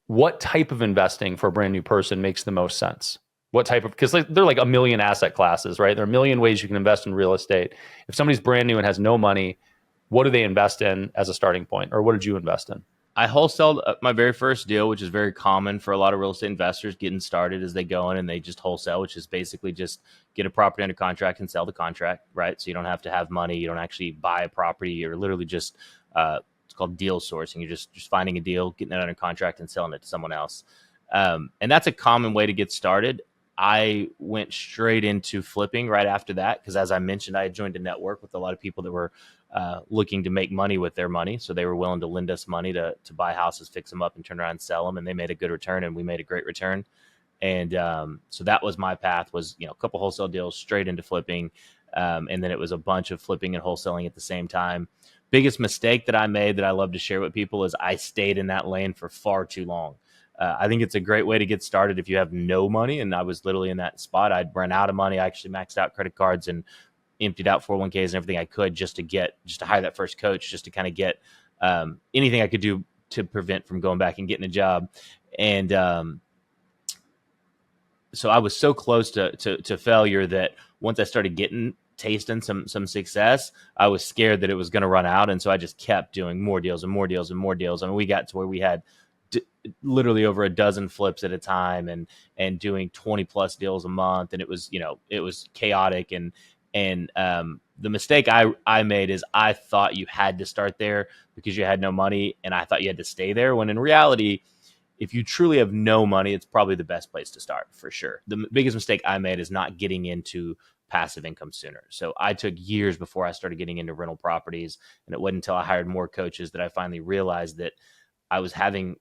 what type of investing for a brand new person makes the most sense? What type of, because they're like a million asset classes, right? There are a million ways you can invest in real estate. If somebody's brand new and has no money, what do they invest in as a starting point? Or what did you invest in? I wholesaled my very first deal, which is very common for a lot of real estate investors getting started as they go in and they just wholesale, which is basically just get a property under contract and sell the contract, right? So you don't have to have money. You don't actually buy a property. You're literally just, it's called deal sourcing. You're just finding a deal, getting it under contract and selling it to someone else. And that's a common way to get started. I went straight into flipping right after that because, as I mentioned, I had joined a network with a lot of people that were looking to make money with their money. So they were willing to lend us money to buy houses, fix them up, and turn around and sell them. And they made a good return, and we made a great return. And so that was my path, was, a couple wholesale deals straight into flipping. And then it was a bunch of flipping and wholesaling at the same time. Biggest mistake that I made that I love to share with people is I stayed in that lane for far too long. I think it's a great way to get started if you have no money. And I was literally in that spot. I'd run out of money. I actually maxed out credit cards and emptied out 401ks and everything I could just to hire that first coach, just to kind of get anything I could do to prevent from going back and getting a job. And so I was so close to failure that once I started tasting some success, I was scared that it was going to run out. And so I just kept doing more deals and more deals and more deals. I mean, we got to where we had literally over a dozen flips at a time and doing 20 plus deals a month. And it was chaotic. And the mistake I made is I thought you had to start there because you had no money. And I thought you had to stay there, when in reality, if you truly have no money, it's probably the best place to start for sure. The biggest mistake I made is not getting into passive income sooner. So I took years before I started getting into rental properties. And it wasn't until I hired more coaches that I finally realized that I was having,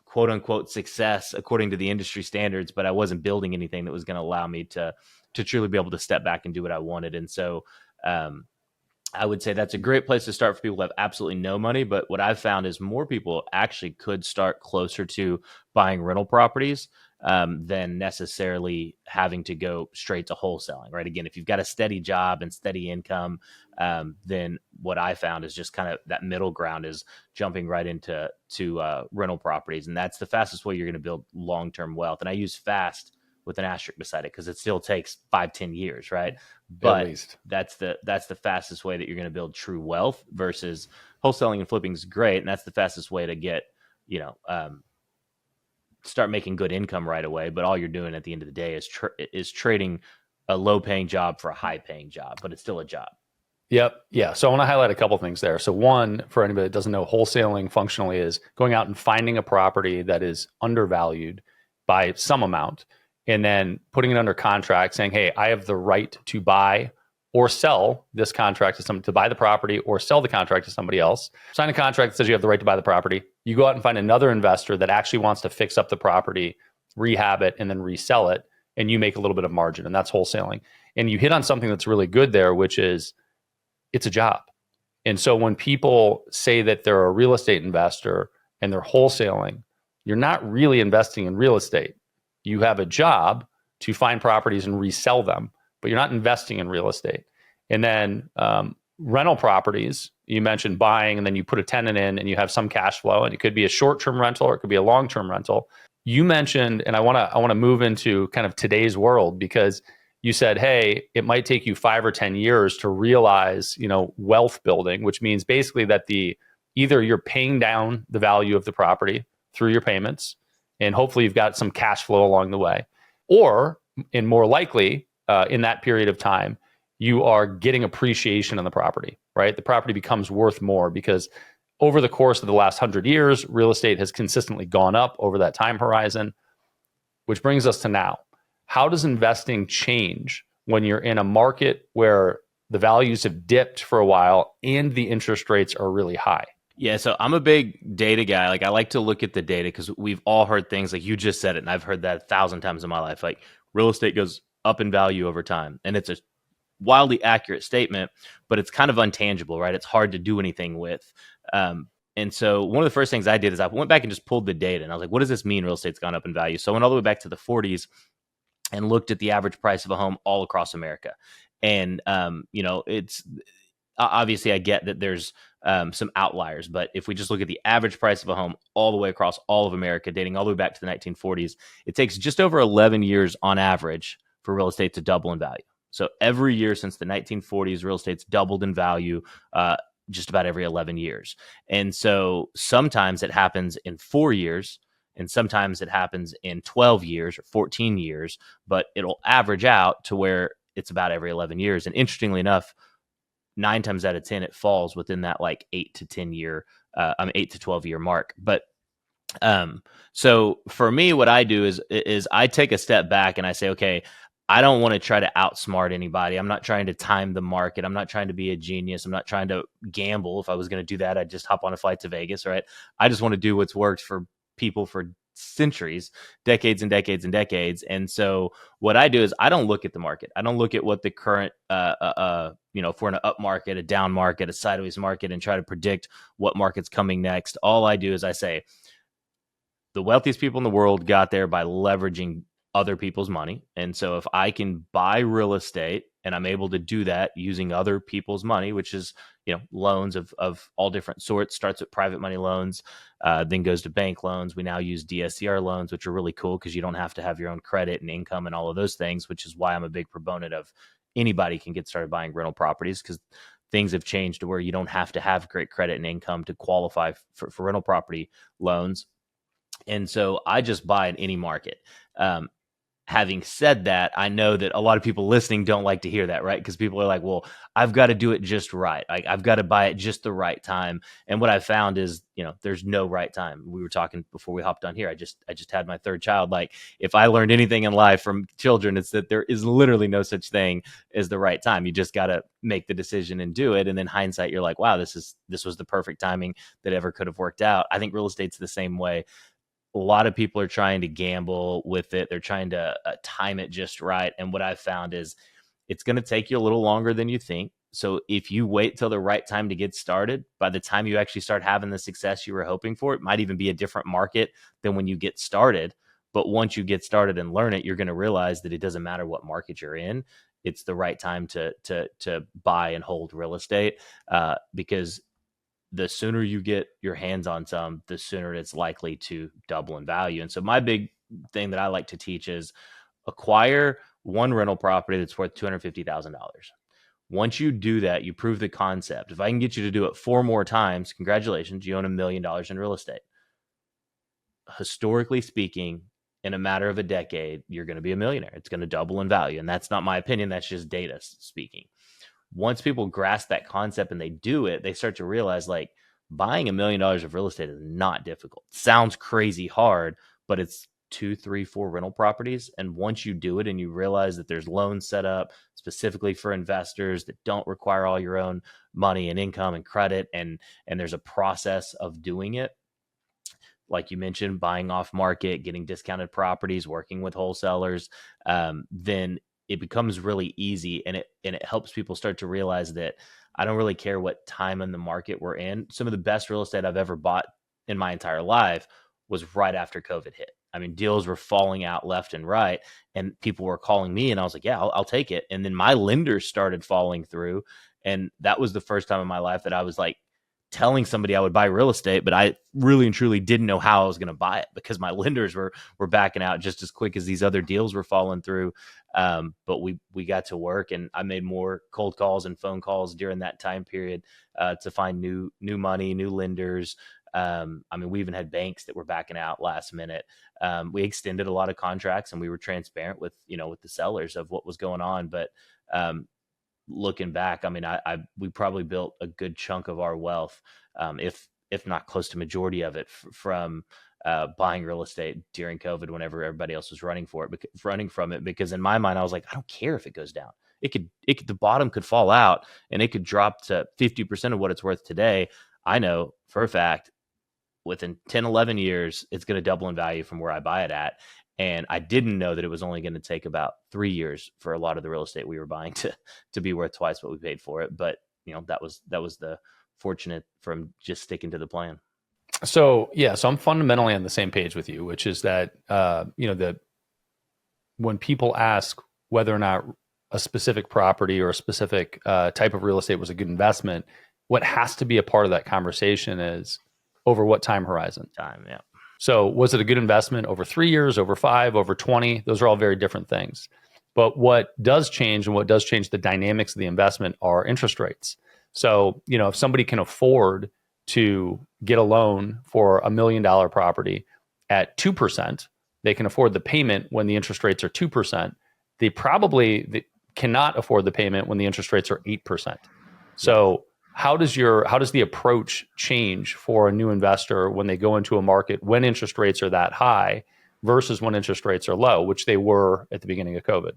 quote unquote success according to the industry standards, but I wasn't building anything that was going to allow me to truly be able to step back and do what I wanted. And so I would say that's a great place to start for people who have absolutely no money. But what I've found is more people actually could start closer to buying rental properties than necessarily having to go straight to wholesaling, right? Again, if you've got a steady job and steady income, then what I found is just kind of that middle ground is jumping right into rental properties. And that's the fastest way you're going to build long-term wealth. And I use fast with an asterisk beside it because it still takes 5-10 years, right? But that's the fastest way that you're going to build true wealth, versus wholesaling and flipping is great. And that's the fastest way to get, start making good income right away. But all you're doing at the end of the day is trading a low paying job for a high paying job, but it's still a job. Yep. Yeah. So I want to highlight a couple things there. So one, for anybody that doesn't know, wholesaling functionally is going out and finding a property that is undervalued by some amount, and then putting it under contract saying, hey, I have the right to buy or sell this contract to buy the property or sell the contract to somebody else. Sign a contract that says you have the right to buy the property. You go out and find another investor that actually wants to fix up the property, rehab it, and then resell it. And you make a little bit of margin, and that's wholesaling. And you hit on something that's really good there, which is it's a job. And so when people say that they're a real estate investor and they're wholesaling, you're not really investing in real estate. You have a job to find properties and resell them, but you're not investing in real estate. And then rental properties, you mentioned buying, and then you put a tenant in and you have some cash flow, and it could be a short-term rental or it could be a long-term rental. You mentioned, and I want to move into kind of today's world, because you said, hey, it might take you 5 or 10 years to realize, wealth building, which means basically that either you're paying down the value of the property through your payments, and hopefully you've got some cash flow along the way, or, and more likely, in that period of time, you are getting appreciation on the property, right? The property becomes worth more because over the course of the last 100 years, real estate has consistently gone up over that time horizon, which brings us to now. How does investing change when you're in a market where the values have dipped for a while and the interest rates are really high? Yeah, so I'm a big data guy. Like, I like to look at the data because we've all heard things like you just said it, and I've heard that 1,000 times in my life. Like, real estate goes up in value over time, and it's a wildly accurate statement, but it's kind of untangible, right? It's hard to do anything with. And so one of the first things I did is I went back and just pulled the data, and I was like, what does this mean real estate's gone up in value? So I went all the way back to the 40s and looked at the average price of a home all across America. And, obviously I get that there's some outliers, but if we just look at the average price of a home all the way across all of America, dating all the way back to the 1940s, it takes just over 11 years on average for real estate to double in value. So every year since the 1940s, real estate's doubled in value, just about every 11 years. And so sometimes it happens in 4 years, and sometimes it happens in 12 years or 14 years, but it'll average out to where it's about every 11 years. And interestingly enough, 9 times out of 10, it falls within that like 8 to 10 year, 8 to 12 year mark. But so for me, what I do is I take a step back and I say, okay, I don't want to try to outsmart anybody. I'm not trying to time the market. I'm not trying to be a genius. I'm not trying to gamble. If I was going to do that, I'd just hop on a flight to Vegas, right? I just want to do what's worked for people for centuries, decades and decades and decades. And so what I do is I don't look at the market. I don't look at what the current, if we're in an up market, a down market, a sideways market, and try to predict what market's coming next. All I do is I say, the wealthiest people in the world got there by leveraging other people's money. And so if I can buy real estate and I'm able to do that using other people's money, which is, loans of all different sorts, starts with private money loans, then goes to bank loans. We now use DSCR loans, which are really cool because you don't have to have your own credit and income and all of those things, which is why I'm a big proponent of anybody can get started buying rental properties, because things have changed to where you don't have to have great credit and income to qualify for rental property loans. And so I just buy in any market. Having said that, I know that a lot of people listening don't like to hear that, right? Because people are like, well, I've got to do it just right. I've got to buy it just the right time. And what I found is, there's no right time. We were talking before we hopped on here. I just had my third child. Like, if I learned anything in life from children, it's that there is literally no such thing as the right time. You just got to make the decision and do it. And then hindsight, you're like, wow, this was the perfect timing that ever could have worked out. I think real estate's the same way. A lot of people are trying to gamble with it. They're trying to time it just right. And what I've found is it's going to take you a little longer than you think. So if you wait till the right time to get started, by the time you actually start having the success you were hoping for, it might even be a different market than when you get started. But once you get started and learn it, you're going to realize that it doesn't matter what market you're in. It's the right time to buy and hold real estate, because the sooner you get your hands on some, the sooner it's likely to double in value. And so my big thing that I like to teach is acquire one rental property that's worth $250,000. Once you do that, you prove the concept. If I can get you to do it 4 more times, congratulations, you own $1 million in real estate. Historically speaking, in a matter of a decade, you're going to be a millionaire. It's going to double in value. And that's not my opinion. That's just data speaking. Once people grasp that concept and they do it, they start to realize, like, buying $1 million of real estate is not difficult. Sounds crazy hard, but it's 2, 3, 4 rental properties. And once you do it and you realize that there's loans set up specifically for investors that don't require all your own money and income and credit, and there's a process of doing it, like you mentioned, buying off market, getting discounted properties, working with wholesalers, then it becomes really easy, and it helps people start to realize that I don't really care what time in the market we're in. Some of the best real estate I've ever bought in my entire life was right after COVID hit. I mean, deals were falling out left and right, and people were calling me, and I was like, yeah, I'll take it. And then my lenders started falling through, and that was the first time in my life that I was like telling somebody I would buy real estate, but I really and truly didn't know how I was going to buy it because my lenders were backing out just as quick as these other deals were falling through. But we got to work, and I made more cold calls and phone calls during that time period to find new money, new lenders. I mean, we even had banks that were backing out last minute. We extended a lot of contracts, and we were transparent with the sellers of what was going on. But looking back, I mean, we probably built a good chunk of our wealth, if not close to majority of it, from buying real estate during COVID, whenever everybody else was running from it. Because in my mind, I was like, I don't care if it goes down. The bottom could fall out and it could drop to 50% of what it's worth today. I know for a fact within 10, 11 years, it's going to double in value from where I buy it at. And I didn't know that it was only going to take about 3 years for a lot of the real estate we were buying to be worth twice what we paid for it. But that was the fortunate from just sticking to the plan. So I'm fundamentally on the same page with you, which is that that when people ask whether or not a specific property or a specific type of real estate was a good investment, what has to be a part of that conversation is over what time horizon. Time, yeah. So was it a good investment over 3 years, over 5, over 20? Those are all very different things. But what does change and what does change the dynamics of the investment are interest rates. So, if somebody can afford to get a loan for $1 million property at 2%, they can afford the payment when the interest rates are 2%. They cannot afford the payment when the interest rates are 8%. So how does the approach change for a new investor when they go into a market when interest rates are that high versus when interest rates are low, which they were at the beginning of COVID?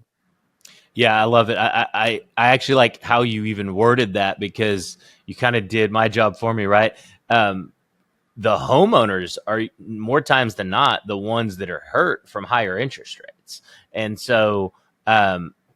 Yeah, I love it. I actually like how you even worded that, because you kind of did my job for me, right? The homeowners are more times than not the ones that are hurt from higher interest rates. And so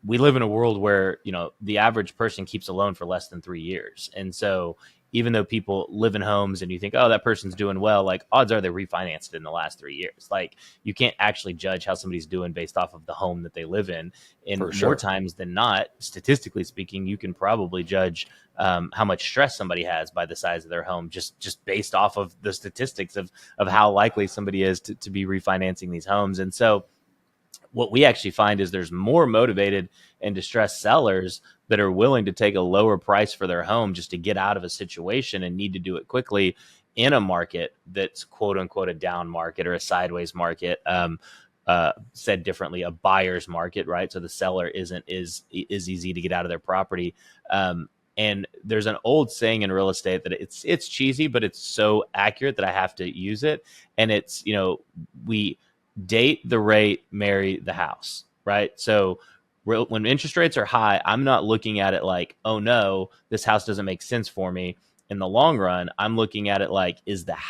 we live in a world where, the average person keeps a loan for less than 3 years. And so even though people live in homes and you think, oh, that person's doing well, like odds are they refinanced in the last 3 years. Like you can't actually judge how somebody's doing based off of the home that they live in. And For more sure. times than not, statistically speaking, you can probably judge how much stress somebody has by the size of their home, just based off of the statistics of how likely somebody is to be refinancing these homes. And so what we actually find is there's more motivated and distressed sellers that are willing to take a lower price for their home just to get out of a situation and need to do it quickly in a market that's quote unquote a down market or a sideways market. Said differently, a buyer's market, right? So the seller isn't is easy to get out of their property. And there's an old saying in real estate that it's cheesy, but it's so accurate that I have to use it. And it's, we date the rate, marry the house, right? So when interest rates are high, I'm not looking at it like, oh no, this house doesn't make sense for me. In the long run, I'm looking at it like,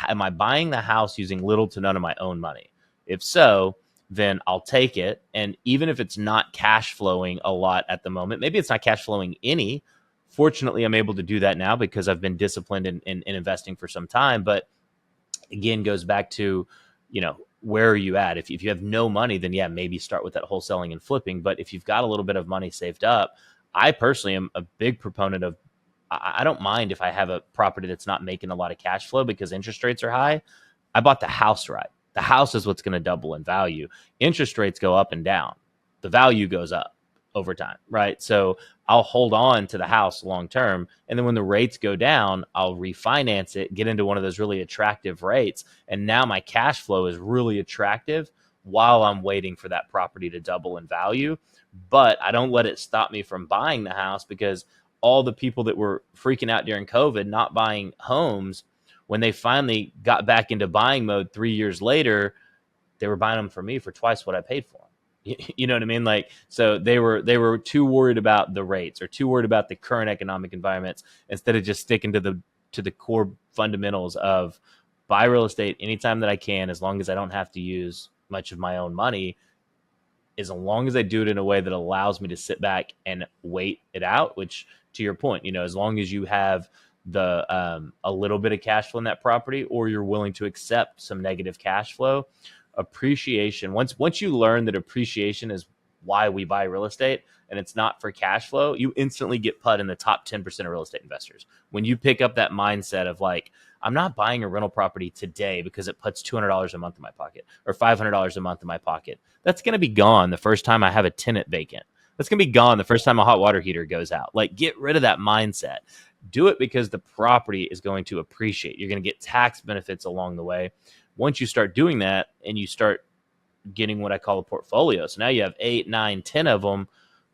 am I buying the house using little to none of my own money? If so, then I'll take it. And even if it's not cash flowing a lot at the moment, maybe it's not cash flowing any. Fortunately, I'm able to do that now because I've been disciplined in investing for some time. But again, goes back to, where are you at? If you have no money, then yeah, maybe start with that wholesaling and flipping. But if you've got a little bit of money saved up, I personally am a big proponent of, I don't mind if I have a property that's not making a lot of cash flow because interest rates are high. I bought the house right. The house is what's going to double in value. Interest rates go up and down. The value goes up over time, right? So I'll hold on to the house long term. And then when the rates go down, I'll refinance it, get into one of those really attractive rates. And now my cash flow is really attractive while I'm waiting for that property to double in value. But I don't let it stop me from buying the house, because all the people that were freaking out during COVID, not buying homes, when they finally got back into buying mode 3 years later, they were buying them for me for twice what I paid for them. You know what I mean? Like, so they were too worried about the rates or too worried about the current economic environments instead of just sticking to the core fundamentals of buy real estate anytime that I can, as long as I don't have to use much of my own money, as long as I do it in a way that allows me to sit back and wait it out, which to your point, as long as you have the a little bit of cash flow in that property, or you're willing to accept some negative cash flow, appreciation. Once you learn that appreciation is why we buy real estate and it's not for cash flow, you instantly get put in the top 10% of real estate investors. When you pick up that mindset of like, I'm not buying a rental property today because it puts $200 a month in my pocket or $500 a month in my pocket. That's going to be gone the first time I have a tenant vacant. That's going to be gone the first time a hot water heater goes out. Like, get rid of that mindset. Do it because the property is going to appreciate. You're going to get tax benefits along the way. Once you start doing that and you start getting what I call a portfolio, so now you have 8, 9, 10 of them.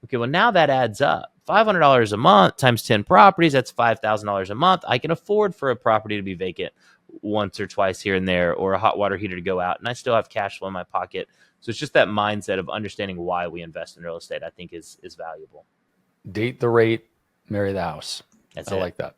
Okay, well, now that adds up. $500 a month times 10 properties, that's $5,000 a month. I can afford for a property to be vacant once or twice here and there, or a hot water heater to go out, and I still have cash flow in my pocket. So it's just that mindset of understanding why we invest in real estate, I think is valuable. Date the rate, marry the house. That's I it. like that.